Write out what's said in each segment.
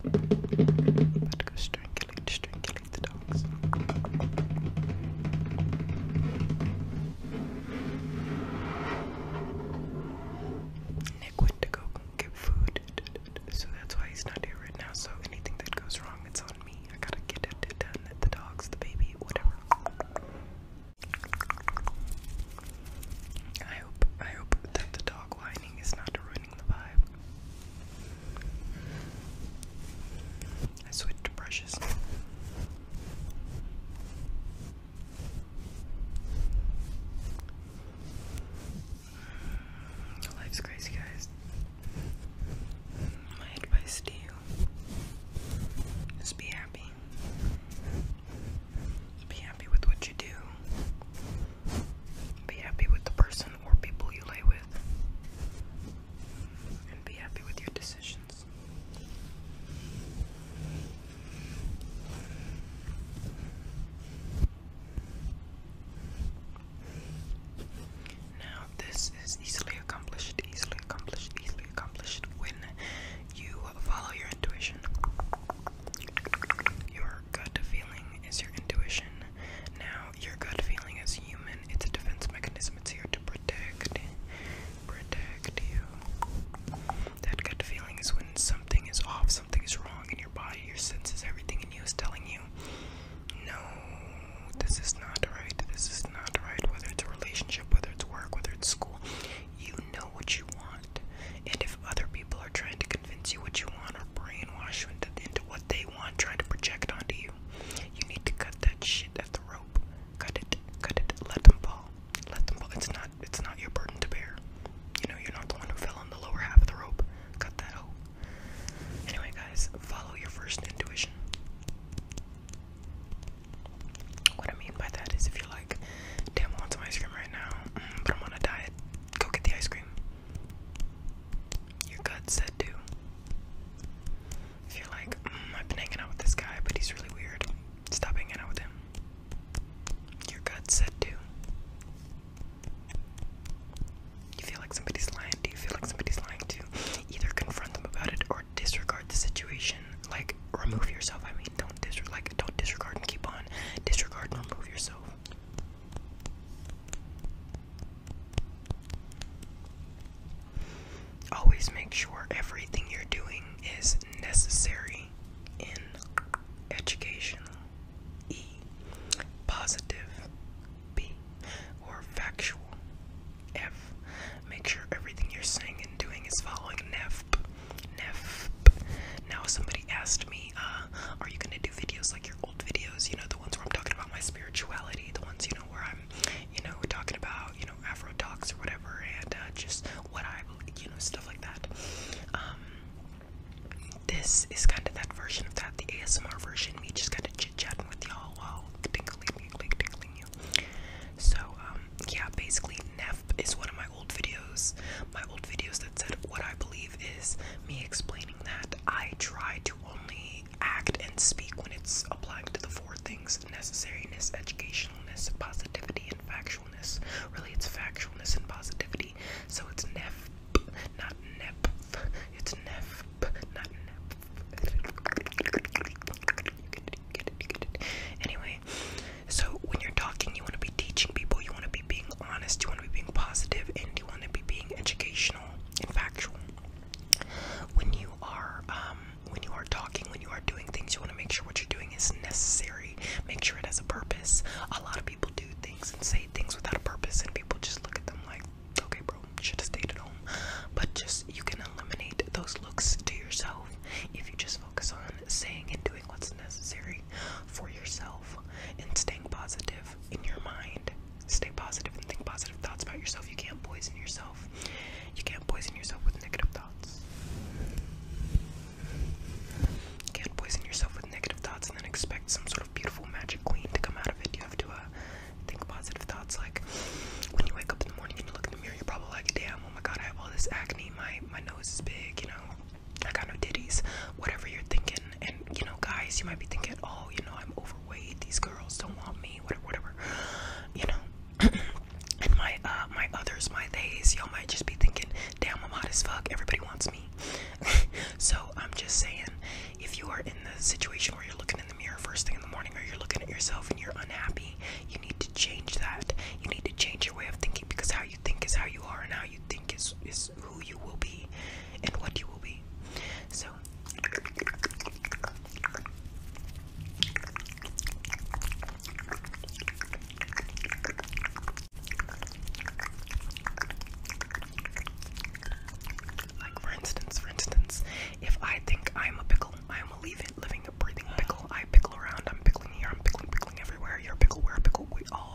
About to go strangulate the dogs. Nick went to go get food, so that's why he's not here right now. So anything that goes wrong, it's on me. I gotta get it done. The dogs, the baby, whatever. I hope that the dog whining is not ruining the vibe. I switched brushes. Life's crazy, guys. My advice to you is be happy. Be happy with what you do. Be happy with the person or people you lay with. And be happy with your decisions. Now, this is easily accomplished when you follow your intuition. Your gut feeling is your intuition. Now, your gut feeling is human. It's a defense mechanism. It's here to protect you. That gut feeling is when something is off, something is wrong in your body, your senses, everything in you is telling you, no, this is not right. This is not right. Whether it's a relationship, whether it's work, whether it's school, you know what you want. And if other people are trying to convince you what you want or brainwash you into what they want, trying to project onto you, you need to cut that shit at the rope. Cut it. Let them fall. It's not your burden to bear. You know, you're not the one who fell on the lower half of the rope. Cut that hoe. Anyway, guys, follow your first intuition. What I mean by that is if you're like, damn, I want some ice cream right now, but I'm on a diet, go get the ice cream. Your gut said to. If you're like, I've been hanging out with this guy, but he's really weird, stop hanging out with him. Your gut said to. You feel like somebody's lying to you, feel like somebody's lying to you, either confront them about it or disregard the situation. Like, remove yourself. I mean, don't disregard and keep on. Disregard and remove yourself. Always make sure everything you're doing is necessary in educational, E, positive, B, or factual, F. Make sure everything you're saying and doing is following NEF. Now, somebody asked me, are you gonna do videos like your old videos? You know, the ones where I'm talking about my spirituality, the ones, you know, where I'm, you know, talking about, you know, Afro talks or whatever, and just what I believe, you know, stuff like that. This is kind of that version of that, the ASMR version, me just kind of chit-chatting with y'all while tinkling you. So, yeah, basically, NEF is one of my old videos that said what I believe is me explaining that I try to only act and speak when it's applying to the four things: necessariness, educationalness, positivity, and factualness. Really, it's factualness and positivity. So it's NEF, not NEP. It's NEF, not NEP. Anyway, so when you're talking, you want to be teaching people, you want to be being honest, you want to be being positive, and you want to be being educational and factual. When you are talking, when you are doing things, you want to make sure what you're doing is necessary. Make sure it has a purpose. A lot of people do things and say things without a purpose, and people just look at them like, okay, bro, you should have stayed at home. But just, you can eliminate those looks to yourself if you just focus on saying and doing what's necessary for yourself and staying positive in your mind. Stay positive and think positive thoughts about yourself. You can't poison yourself. You can't poison yourself with negative thoughts. You can't poison yourself with negative thoughts and then expect some sort of beautiful magic queen to come out of it. You have to think positive thoughts. Like, when you wake up in the morning and you look in the mirror, you're probably like, damn, oh my god, I have all this acne, my nose is big, you know, I got no titties, whatever you're thinking. And, you know, guys, you might be thinking, oh, you know, I'm overweight, these girls don't want me, whatever, you know. And my others, my theys, y'all might just be thinking, damn, I'm hot as fuck, everybody wants me. So I'm just saying, if you a situation where you're looking in the mirror first thing in the morning, or you're looking at yourself and you're unhappy, you need to change that. You need to change your way of thinking, because how you think is how you are, and how you think is who you will be and what you will be. So like for instance, if I think I'm a pickle, I'm a living, a breathing pickle. I pickle around, I'm pickling here, I'm pickling everywhere. You're a pickle, we're a pickle, we all.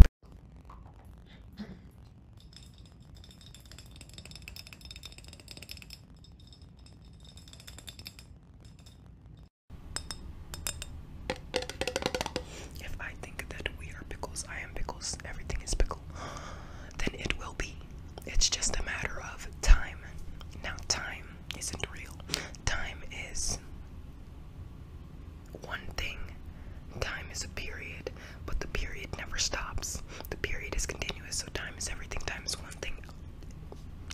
If I think that we are pickles, I am pickles, everything is pickle, then it will be. It's just a matter of time. Now, time isn't real. Time is one thing. Time is a period, but the period never stops. The period is continuous, so time is everything. Time is one thing.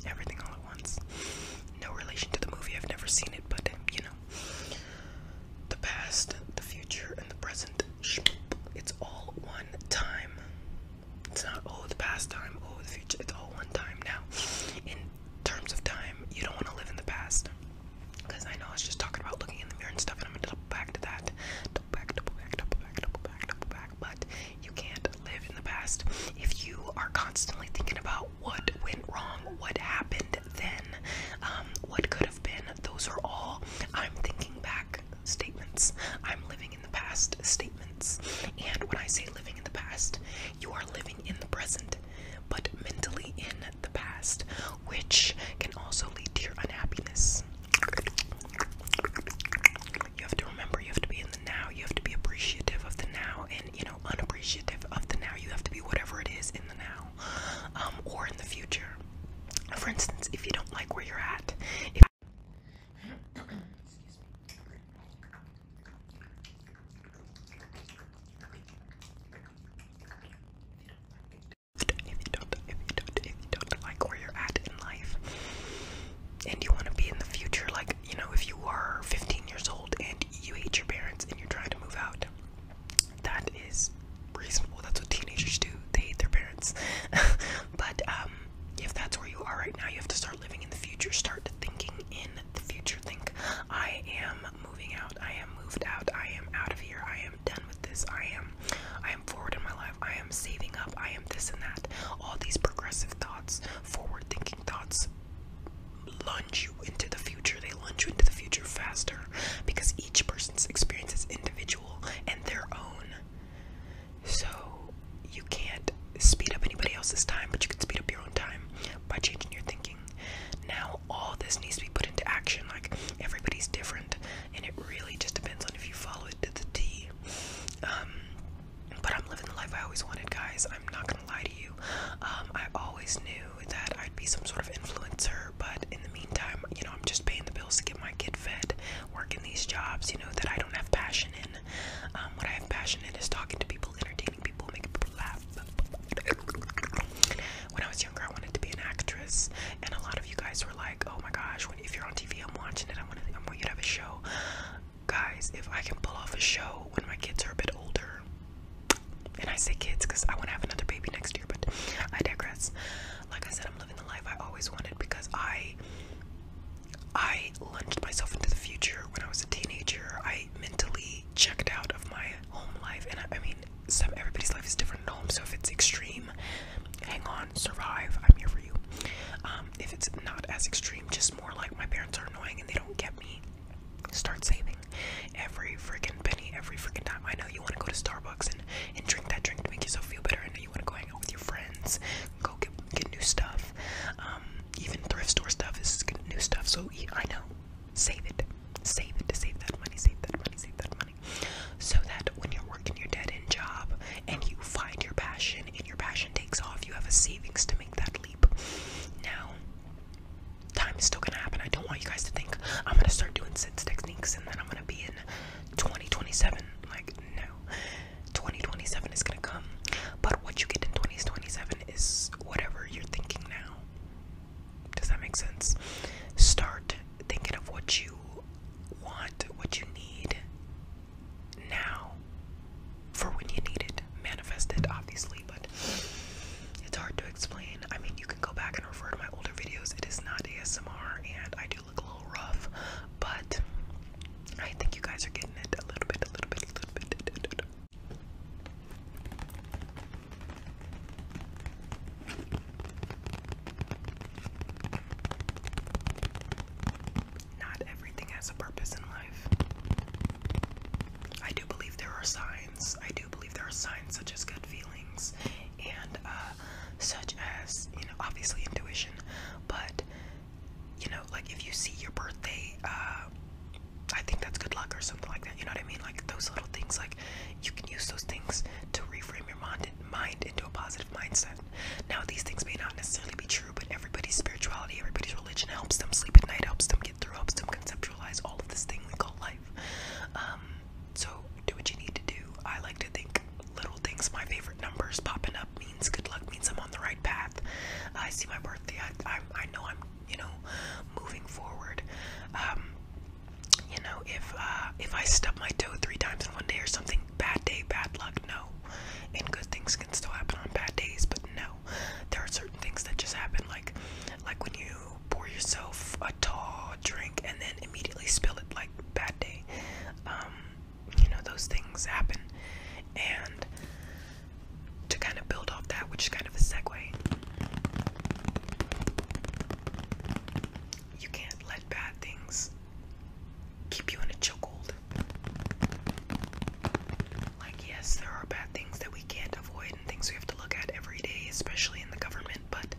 Everything all at once. No relation to the movie, I've never seen it, but you know. The past, the future, and the present, it's all one time. It's not, oh, the past time, oh, the future, it's all one time. Now, in terms of time, you don't want to live in the past, because I know I was just talking about looking in the mirror and stuff, and I'm going to double back to that. Double back, but you can't live in the past. If you are constantly thinking about what went wrong, what happened then, what could have been, those are all I'm thinking back statements. I'm living in the past statements. And when I say living in the past, you are living in the present, but mentally in the past, which can also lead to your unhappiness. You have to remember, you have to be in the now, you have to be appreciative of the now, and you know, unappreciative of the now. You have to be whatever it is in the now, or in the future. For instance, if you don't like where you're at, if you don't like where you're at in life, and you want to be in the future, like, you know, if you are 15 years old and you hate your parents and you're trying to move out, that is reasonable. That's what teenagers do. They hate their parents. But if that's where you are right now, you have to start living in the future. Start thinking in the future. Think, I am moving out. I am moved out. I am out of here. I am done with this. I am forward in my life. I am saving up. I am this and that. All these progressive thoughts, forward thinking thoughts, lunge you into the future. They lunge you into the future faster, because each person's experience is individual and their own. So you can't speed up anybody else's time, but you can speed up your own time by changing your thinking. Now, all this needs to be put into action. Like, everybody's different, and it really just depends on if you follow it to the T. But I'm living the life I always wanted, guys. I'm not gonna lie to you. I always knew that I'd be some sort of influencer, but in the meantime, you know, I'm just paying the bills to get my kid fed, working these jobs, you know, that I don't have passion in. What I have passion in is talking to people, entertaining people, making people laugh. When I was younger, I wanted to be an actress, and a lot of you guys were like, oh my gosh, if you're on TV, I'm watching it, I want you to have a show. Guys, if I can pull off a show when my kids are a bit older, and I say kids because I want to have another baby next year, but I digress. Like I said, I'm living the life I always wanted, because I lunged myself into the future when I was a teenager. I mentally checked out of my home life, and I mean, everybody's life is different at home, so if it's extreme, hang on, survive, I'm here for you. If it's not as extreme, just more like my parents are annoying and they don't get me, start saving every freaking penny, every freaking time. I know you want to go to Starbucks and drink that drink to make yourself feel better. I know you want to go hang out with your friends, go get new stuff. Even thrift store stuff is new stuff, so I know. Save it. Save that money, save that money. So that when you're working your dead-end job and you find your passion and your passion takes off, you have a savings to make that leap. Now, time is still gonna happen. I don't want you guys to think I'm gonna start doing SIDS techniques and then I'm gonna be in 2027. Like, no. 2027 is gonna come. But what you get in 2027 is whatever you're thinking now. Does that make sense? Start thinking of what you want, what you need, if I stub my toe 3 times in one day or something, bad day, bad luck, no. And good things can still happen on bad days, but no. There are certain things that just happen, like when you pour yourself a tall drink and then immediately spill it, like bad day. You know, those things happen. And to kind of build off that, which is kind of a segue, you can't let bad things keep you in a chokehold. Like, yes, there are bad things that we can't avoid and things we have to look at every day, especially in the government, but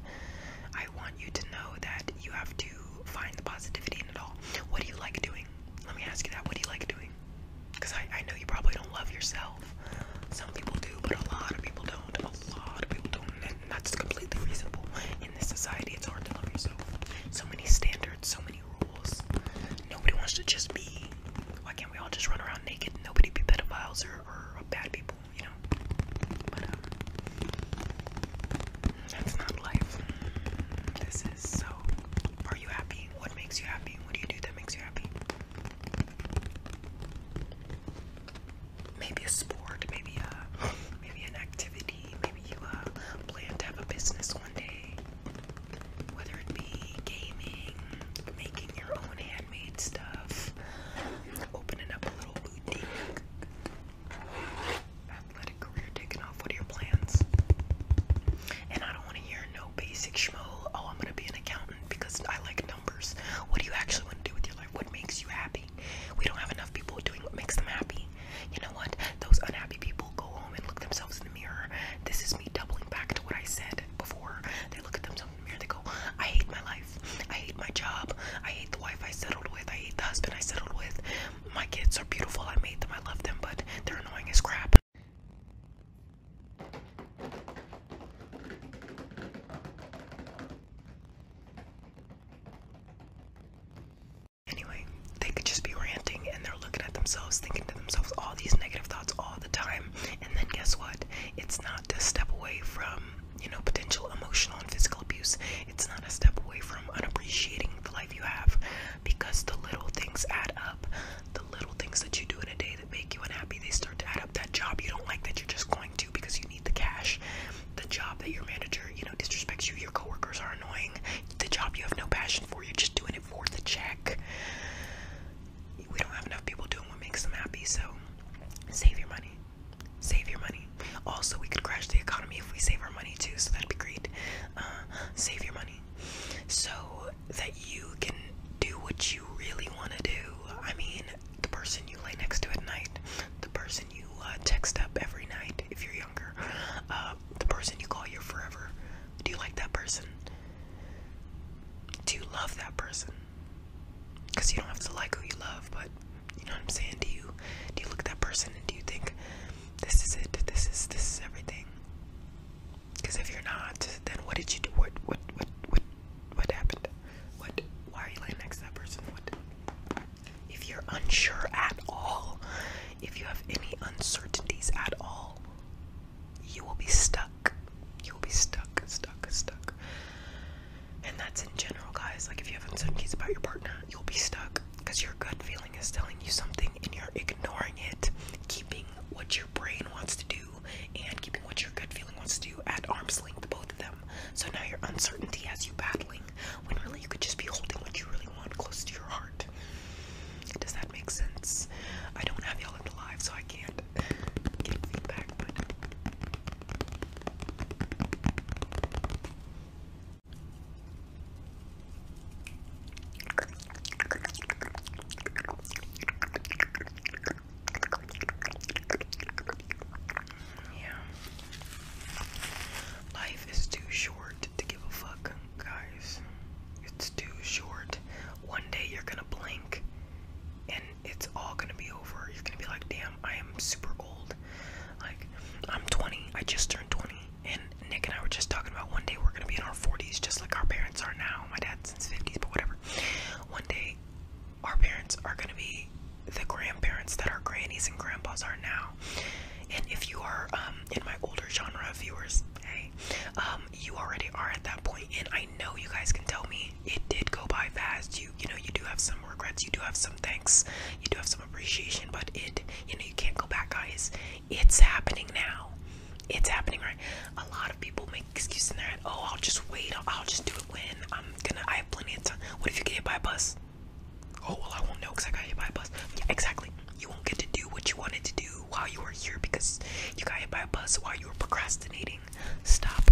I want you to know that you have to find the positivity in it all. What do you like doing? Let me ask you that. What do you like doing? Because I know you probably don't love yourself. Some people do, but a lot of people don't. A lot of people don't, and that's completely reasonable. In this society, it's hard to love yourself. So many standards, so many rules. Nobody wants to just be. Why can't we all just run around naked? Nobody be pedophiles or bad people, you know? But that's not life. This is so. Are you happy? What makes you happy? What do you do that makes you happy? Maybe a sport, maybe an activity, maybe you plan to have a business one day, whether it be gaming, making your own handmade stuff, opening up a little boutique, athletic career taking off. What are your plans? And I don't want to hear no basic schmo, oh, I'm going to be an accountant because I like numbers. What do you actually want to do with your life? What makes you happy? We don't have enough people doing what makes them happy. You know what? Those unhappy people go home and look themselves in the mirror. This is me doubling back to what I said before. They look at themselves in the mirror, they go, I hate my life. I hate my job. I hate the wife I settled with. I hate the husband I settled with. My kids are beautiful. I made them. I love them, but they're annoying as crap. Anyway, they could just be ranting and they're looking at themselves, thinking to themselves all these negative thoughts all the time. And then guess what? It's not to step away from, you know, potential emotional and physical abuse. It's not a step away from unappreciating the life you have, because the little things add up. The little things that you do in a day that make you unhappy, they start to add up. That job you don't like that you're just going to because you need the cash. The job that your manager, you know, disrespects you, your coworkers are annoying. The job you have no passion for, you're just doing it for the check. We don't have enough people doing what makes them happy, so save your money. Save your money. Also, we could crash the economy if we save our money too, so that'd be great. Save your money so that you can do what you really want to do. I mean, the person you lay next to at night, the person you text up every night if you're younger, the person you call your forever. Do you like that person? Do you love that person? Because you don't have to like who you love, but you know what I'm saying? Do you look at that person and do you think, this is it, this is everything? Because if you're not, then what did you do? What happened? Why are you laying next to that person? If you're unsure at all, if you have any uncertainties at all, you will be stuck. You will be stuck. And that's in general, guys. Like, if you have uncertainties about your partner, you'll be stuck because your gut feeling is telling you something and you're ignoring it, keeping what your brain wants to do and keeping what your gut feeling wants to do at arm's length, both of them. So now your uncertainty has you battling when really you could just be holding what you really want close to your heart. Does that make sense? I don't have y'all in the live, so I can't get feedback, but life is too short to give a fuck, guys. It's too short. One day you're gonna blink and it's all gonna be over. You're gonna be like, damn, I am super old. Like, I'm 20. I just turned 20. And Nick and I were just talking about one day we're gonna be in our 40s just like our parents are now. My dad's in his 50s, but whatever. One day our parents are gonna be the grandparents that our grannies and grandpas are now. And if you are in my older genre of viewers, hey, you already are at that point, and I know you guys can tell me it did go by fast. You know, you do have some regrets, you do have some thanks, you do have some appreciation appreciation, but you can't go back, guys. It's happening now. It's happening, right? A lot of people make excuses in their head. Oh, I'll just wait. I'll just do it when I have plenty of time. What if you get hit by a bus? Oh, well, I won't know because I got hit by a bus. Yeah, exactly. You won't get to do what you wanted to do while you were here because you got hit by a bus while you were procrastinating. Stop.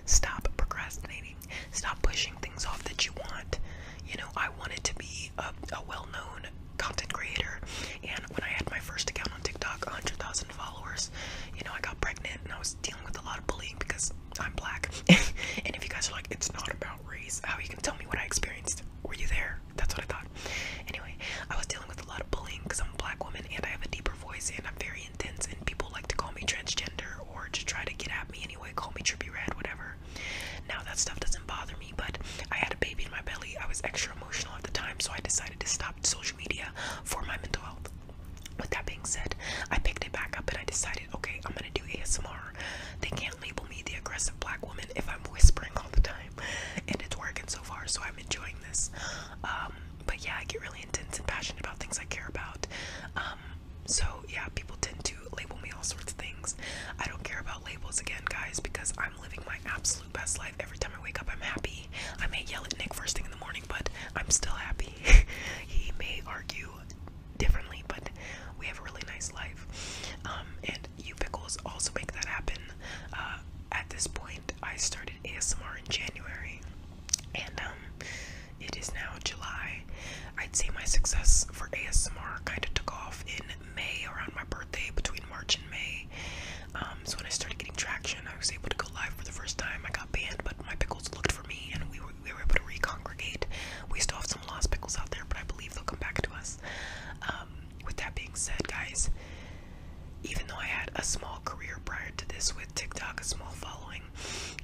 Stop procrastinating. Stop pushing things off that you want. You know, I wanted to be a well-known content creator, and when I had my first account on TikTok, 100,000 followers, you know, I got pregnant and I was dealing with a lot of bullying because I'm black. And if you guys are like, it's not about race, how you can tell me what I experienced? Were you there? That's what I thought. Anyway, I was dealing with a lot of bullying because I'm a black woman and I have a deeper voice and I'm very intense, and people like to call me transgender or just try to get at me anyway, call me trippy red, whatever. Now that stuff doesn't bother me, but I had a baby in my belly. I was extra emotional at the time, so I decided to stop social media for my mental health. With that being said, I picked it back up and I decided, okay, I'm gonna do ASMR. They can't label me the aggressive black woman if I'm whispering all the time, and it's working so far, so I'm enjoying this. But yeah, I get really intense and passionate about things I care about. So yeah, people tend to label me all sorts of things. I don't care about labels again, guys, because I'm living my absolute best life. Every time I wake up, I'm happy. I may yell at Nick first thing in the morning, but I'm still happy. He may argue differently, but we have a really nice life. And you pickles also make that happen. At this point, I started ASMR in January, and it is now July. I'd say my success for ASMR kind of took off in May, around my birthday, between March and May. So when I started getting traction, I was able to go live for the first time. I got banned, but my pickles looked for me, and we were able to recongregate. We still have some lost pickles out there, but I believe they'll come back to us. With that being said, guys, even though I had a small career prior to this with TikTok, a small following,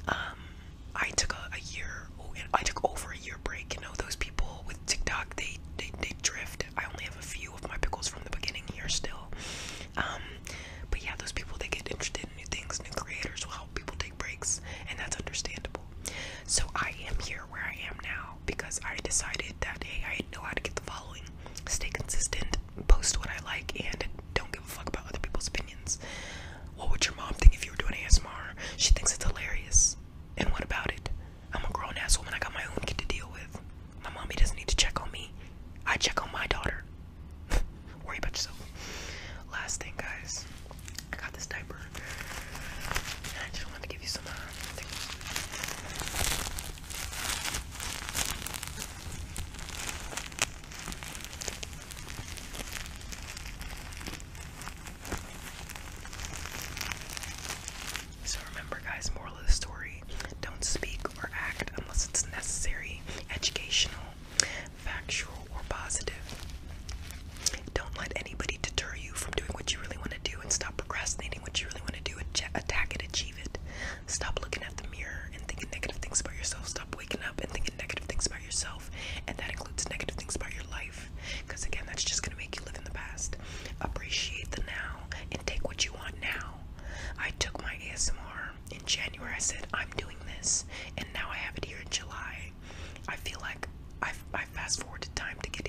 I took over a year break. You know, those people with TikTok, they drift. I only have a few of my pickles from the beginning here still. But yeah, those people, they get interested in new things. New creators will help people take breaks, and that's understandable. So I am here where I am now because I decided that, hey, I know how to get the following, stay consistent, post what I like, and don't give a fuck about other people's opinions. What would your mom think if you were doing ASMR? She thinks it's hilarious. And what about it? I'm a grown-ass woman. I got my own kid to deal with. My mommy doesn't need to check on me. I check on my daughter. Worry about yourself. Last thing, guys. I got this diaper. I just wanted to give you some So remember, guys, moral of the story, don't speak or act unless it's necessary, educational, factual, or positive. Don't let anybody deter you from doing what you really want to do, and stop procrastinating what you really want to do. Attack it, achieve it. Stop looking at the mirror and thinking negative things about yourself. Stop waking up and thinking negative things about yourself, and that includes negative things about your life, because again, that's just going to make you live in the past. Appreciate the now and take what you want now. I took my ASMR in January. I said, I'm doing this, and now I have it here in July. I feel like I fast forwarded time to get